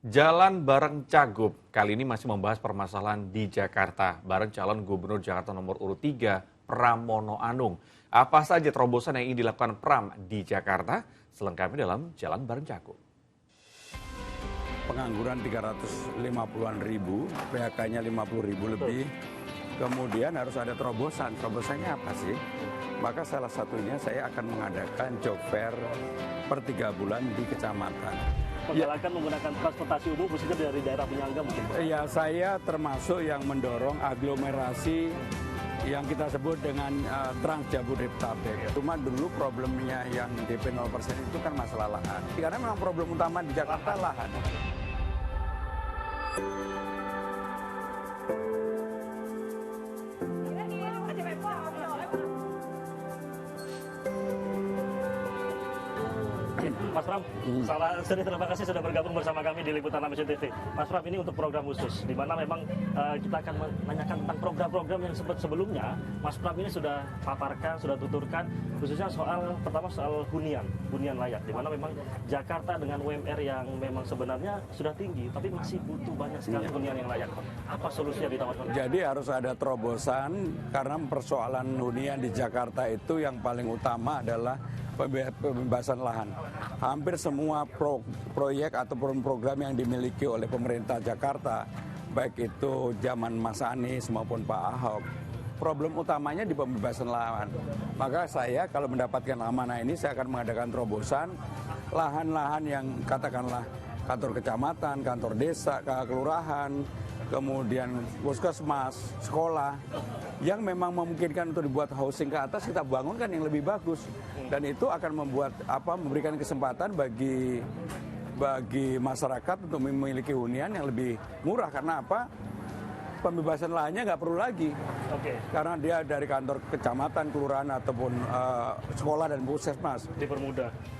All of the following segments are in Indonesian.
Jalan bareng Cagup, kali ini masih membahas permasalahan di Jakarta, bareng calon gubernur Jakarta nomor urut 3, Pramono Anung. Apa saja terobosan yang ingin dilakukan Pram di Jakarta? Selengkapnya dalam Jalan bareng Cagup. Pengangguran 350-an ribu, PHK-nya 50 ribu lebih. Kemudian harus ada terobosan. Terobosannya apa sih? Maka salah satunya saya akan mengadakan job fair per 3 bulan di kecamatan. Menggalakan menggunakan transportasi umum khususnya dari daerah penyangga mungkin Pak? Ya, saya termasuk yang mendorong aglomerasi yang kita sebut dengan Trans Jabodetabek. Cuma dulu problemnya yang DP 0% itu kan masalah lahan. Karena memang problem utama di Jakarta lahan. Mas Pram, terima kasih sudah bergabung bersama kami di Liputan Amazon TV. Mas Pram, ini untuk program khusus, di mana memang kita akan menanyakan tentang program-program yang sebelumnya Mas Pram ini sudah paparkan, sudah tuturkan, khususnya pertama soal hunian layak, di mana memang Jakarta dengan UMR yang memang sebenarnya sudah tinggi, tapi masih butuh banyak sekali hunian yang layak. Apa solusinya ditawarkan? Jadi harus ada terobosan, karena persoalan hunian di Jakarta itu yang paling utama adalah pembebasan lahan. Hampir semua proyek atau program yang dimiliki oleh pemerintah Jakarta, baik itu zaman Mas Anies maupun Pak Ahok, problem utamanya di pembebasan lahan. Maka saya kalau mendapatkan amanah ini, saya akan mengadakan terobosan lahan-lahan yang katakanlah kantor kecamatan, kantor desa, kelurahan, kemudian puskesmas, sekolah, yang memang memungkinkan untuk dibuat housing ke atas, kita bangunkan yang lebih bagus. Dan itu akan memberikan kesempatan bagi masyarakat untuk memiliki hunian yang lebih murah. Karena apa? Pembebasan lahannya nggak perlu lagi. Oke. Karena dia dari kantor kecamatan, kelurahan, ataupun sekolah dan puskesmas.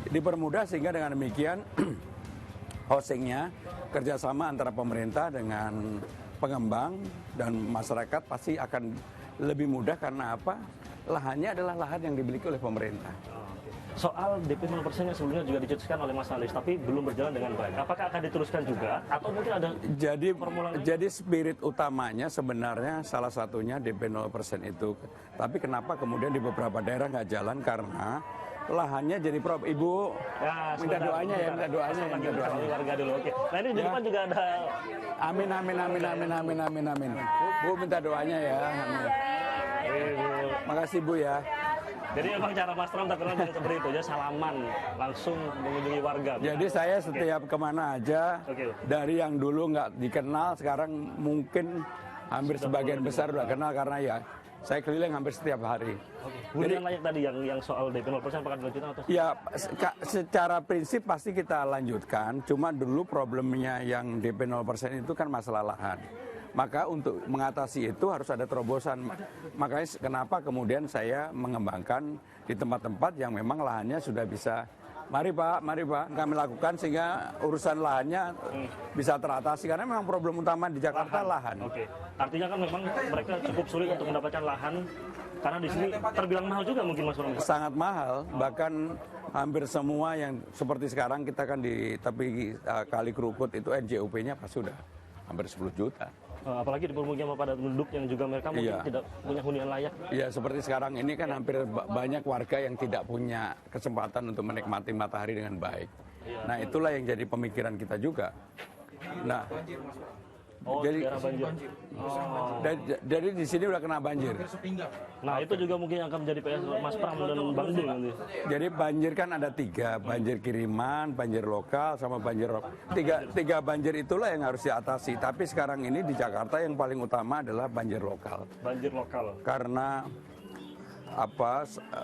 Dipermudah sehingga dengan demikian housingnya kerjasama antara pemerintah dengan pengembang dan masyarakat pasti akan lebih mudah. Karena apa? Lahannya adalah lahan yang dimiliki oleh pemerintah. Soal DP 0% yang sebelumnya juga dicetuskan oleh Mas Anies, tapi belum berjalan dengan baik. Apakah akan diteruskan juga? Atau mungkin ada formula lain? Jadi spirit utamanya sebenarnya salah satunya DP 0% itu. Tapi kenapa kemudian di beberapa daerah nggak jalan? Karena lahannya jadi problem. Ibu ya, minta doanya ya, minta doanya. Warga dulu, oke. Nah ini di depan juga ada. Amin. Bu minta doanya ya. Amin. Makasih Bu ya. Jadi memang cara Mas Pram terkenal dengan seperti itu, ya salaman langsung mengunjungi warga. Jadi saya setiap kemana aja, dari yang dulu nggak dikenal, sekarang mungkin hampir sebagian besar udah kenal karena ya saya keliling hampir setiap hari. Hunian layak tadi yang soal DP 0% apakah dilanjutkan atau? Ya, secara prinsip pasti kita lanjutkan. Cuma dulu problemnya yang DP 0% itu kan masalah lahan. Maka untuk mengatasi itu harus ada terobosan. Makanya kenapa kemudian saya mengembangkan di tempat-tempat yang memang lahannya sudah bisa. Mari Pak, kami lakukan sehingga urusan lahannya bisa teratasi. Karena memang problem utama di Jakarta lahan. Oke. Artinya kan memang mereka cukup sulit untuk mendapatkan lahan. Karena di sini terbilang mahal juga mungkin Mas Pram. Sangat mahal, bahkan hampir semua yang seperti sekarang kita kan di tepi Kali Kerukut itu NJOP-nya pasti sudah hampir 10 juta. Apalagi di permukiman padat penduduk yang juga mereka mungkin tidak punya hunian layak. Iya, seperti sekarang ini kan hampir banyak warga yang tidak punya kesempatan untuk menikmati matahari dengan baik. Nah, itulah yang jadi pemikiran kita juga. Nah, jadi di sini udah kena banjir. Nah, itu juga mungkin yang akan menjadi PS Mas Pram dan Bang Dul nanti. Jadi banjir kan ada 3, banjir kiriman, banjir lokal, sama banjir tiga banjir itulah yang harus diatasi. Tapi sekarang ini di Jakarta yang paling utama adalah banjir lokal. Banjir lokal. Karena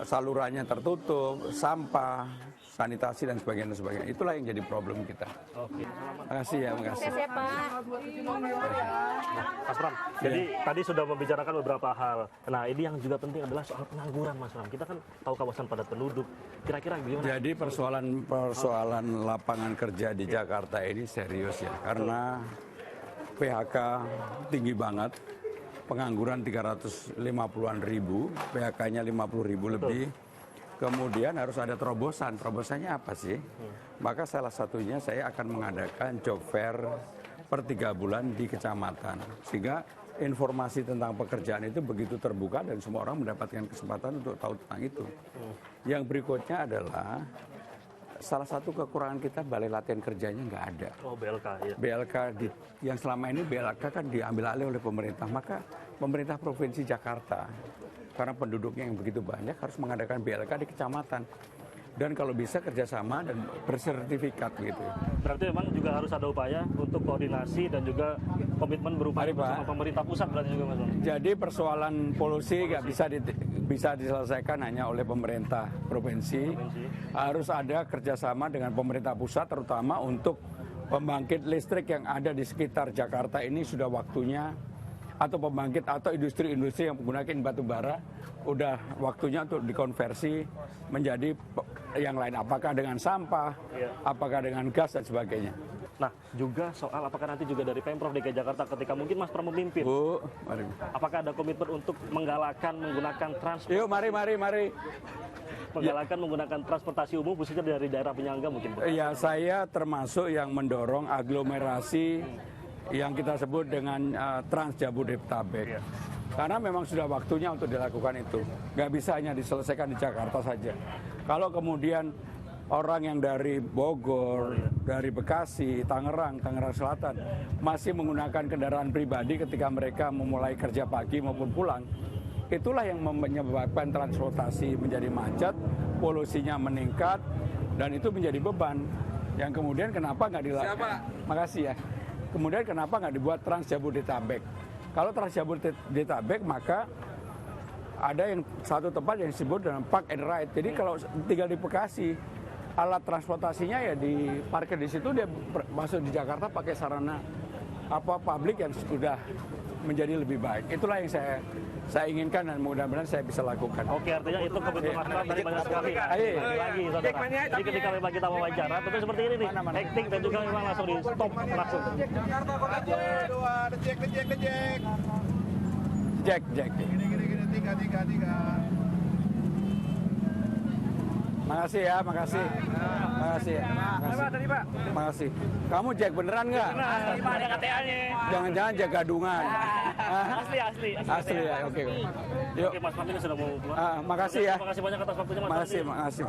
salurannya tertutup, sampah, sanitasi dan sebagainya. Itulah yang jadi problem kita. Oke. Makasih ya, makasih. Mas Pram, jadi tadi sudah membicarakan beberapa hal. Nah, ini yang juga penting adalah soal pengangguran, Mas Pram. Kita kan tahu kawasan padat penduduk. Kira-kira gimana? Jadi persoalan lapangan kerja di Jakarta ini serius ya. Karena PHK tinggi banget. Pengangguran 350-an ribu, PHK-nya 50 ribu lebih. Kemudian harus ada terobosan. Terobosannya apa sih? Maka salah satunya saya akan mengadakan job fair per 3 bulan di kecamatan. Sehingga informasi tentang pekerjaan itu begitu terbuka dan semua orang mendapatkan kesempatan untuk tahu tentang itu. Yang berikutnya adalah salah satu kekurangan kita balai latihan kerjanya nggak ada. Oh, BLK ya. BLK yang selama ini BLK kan diambil alih oleh pemerintah. Maka pemerintah Provinsi Jakarta karena penduduknya yang begitu banyak harus mengadakan BLK di kecamatan. Dan kalau bisa kerjasama dan bersertifikat gitu. Berarti memang juga harus ada upaya untuk koordinasi dan juga komitmen berupaya bersama pemerintah pusat berarti juga Mas. Jadi persoalan polusi nggak bisa diselesaikan hanya oleh pemerintah provinsi. Harus ada kerjasama dengan pemerintah pusat terutama untuk pembangkit listrik yang ada di sekitar Jakarta ini sudah waktunya, atau pembangkit atau industri-industri yang menggunakan batu bara udah waktunya untuk dikonversi menjadi yang lain, apakah dengan sampah, apakah dengan gas dan sebagainya. Nah, juga soal apakah nanti juga dari Pemprov DKI Jakarta ketika mungkin Mas Pram memimpin, Bu, mari. apakah ada komitmen untuk menggalakkan menggunakan transportasi? Yuk, mari. Menggalakkan menggunakan transportasi umum khususnya dari daerah penyangga mungkin. Iya, saya termasuk yang mendorong aglomerasi yang kita sebut dengan Trans Jabodetabek. Karena memang sudah waktunya untuk dilakukan itu. Nggak bisa hanya diselesaikan di Jakarta saja. Kalau kemudian orang yang dari Bogor, dari Bekasi, Tangerang Selatan masih menggunakan kendaraan pribadi ketika mereka memulai kerja pagi maupun pulang, itulah yang menyebabkan transportasi menjadi macet, polusinya meningkat, dan itu menjadi beban. Yang kemudian kenapa nggak dilakukan? Makasih ya. Kemudian kenapa nggak dibuat Trans Jabodetabek? Kalau Trans Jabodetabek maka ada yang satu tempat yang disebut dengan park and ride. Jadi kalau tinggal di Bekasi, alat transportasinya ya diparkir di situ, dia masuk di Jakarta pakai sarana publik yang sudah menjadi lebih baik. Itulah yang saya inginkan dan mudah-mudahan saya bisa lakukan. Oke, artinya itu komitmen Mas Pram dari banyak sekali. Lagi, saudara. Jadi ketika memang kita wawancara, tentu seperti ini nih, hektik dan juga memang langsung di stop langsung. Jakarta Kota 2, dejek. Jack. Gini, 3. Makasih ya. Makasih ya. Makasih. Kamu Jack beneran nggak? Ada KTA-nya. Jangan-jangan Jack gadungan. Asli ya, oke. Yuk. Oke, Mas Pram ini sudah mau keluar. Makasih ya. Terima kasih banyak atas waktunya Mas. Makasih.